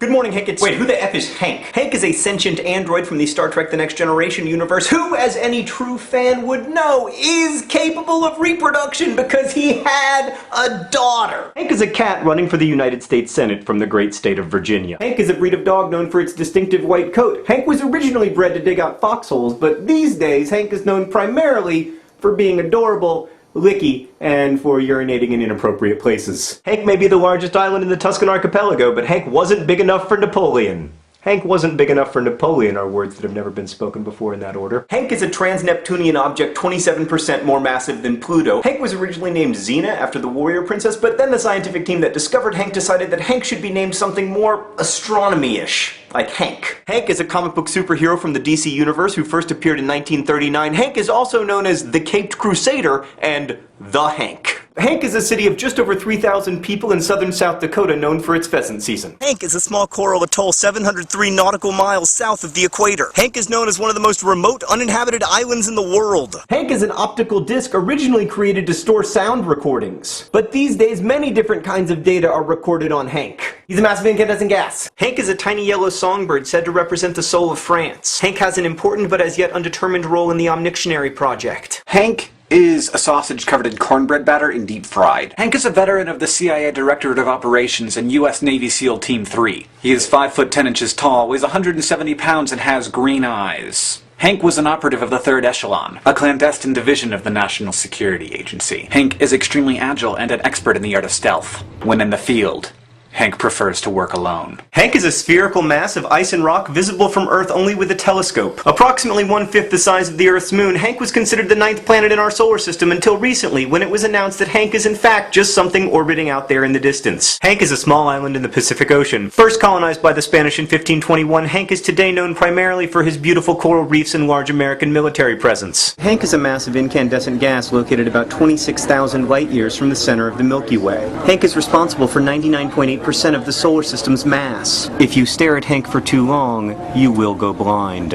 Good morning, Hank. Wait, who the F is Hank? Hank is a sentient android from the Star Trek The Next Generation universe who, as any true fan would know, is capable of reproduction because he had a daughter. Hank is a cat running for the United States Senate from the great state of Virginia. Hank is a breed of dog known for its distinctive white coat. Hank was originally bred to dig out foxholes, but these days Hank is known primarily for being adorable, licky, and for urinating in inappropriate places. Hank may be the largest island in the Tuscan archipelago, but Hank wasn't big enough for Napoleon. Hank wasn't big enough for Napoleon are words that have never been spoken before in that order. Hank is a trans-Neptunian object 27% more massive than Pluto. Hank was originally named Xena after the warrior princess, but then the scientific team that discovered Hank decided that Hank should be named something more astronomy-ish, like Hank. Hank is a comic book superhero from the DC universe who first appeared in 1939. Hank is also known as the Caped Crusader and the Hank. Hank is a city of just over 3,000 people in southern South Dakota known for its pheasant season. Hank is a small coral atoll 703 nautical miles south of the equator. Hank is known as one of the most remote, uninhabited islands in the world. Hank is an optical disc originally created to store sound recordings. But these days, many different kinds of data are recorded on Hank. He's a massive incandescent gas. Hank is a tiny yellow songbird said to represent the soul of France. Hank has an important but as yet undetermined role in the Omnictionary Project. Hank is a sausage covered in cornbread batter and deep fried. Hank is a veteran of the CIA Directorate of Operations and U.S. Navy SEAL Team 3. He is 5 foot 10 inches tall, weighs 170 pounds, and has green eyes. Hank was an operative of the 3rd Echelon, a clandestine division of the National Security Agency. Hank is extremely agile and an expert in the art of stealth. When in the field, Hank prefers to work alone. Hank is a spherical mass of ice and rock visible from Earth only with a telescope. Approximately 1/5 the size of the Earth's moon, Hank was considered the 9th planet in our solar system until recently, when it was announced that Hank is in fact just something orbiting out there in the distance. Hank is a small island in the Pacific Ocean. First colonized by the Spanish in 1521, Hank is today known primarily for his beautiful coral reefs and large American military presence. Hank is a massive incandescent gas located about 26,000 light years from the center of the Milky Way. Hank is responsible for 99.8% of the solar system's mass. If you stare at Hank for too long, you will go blind.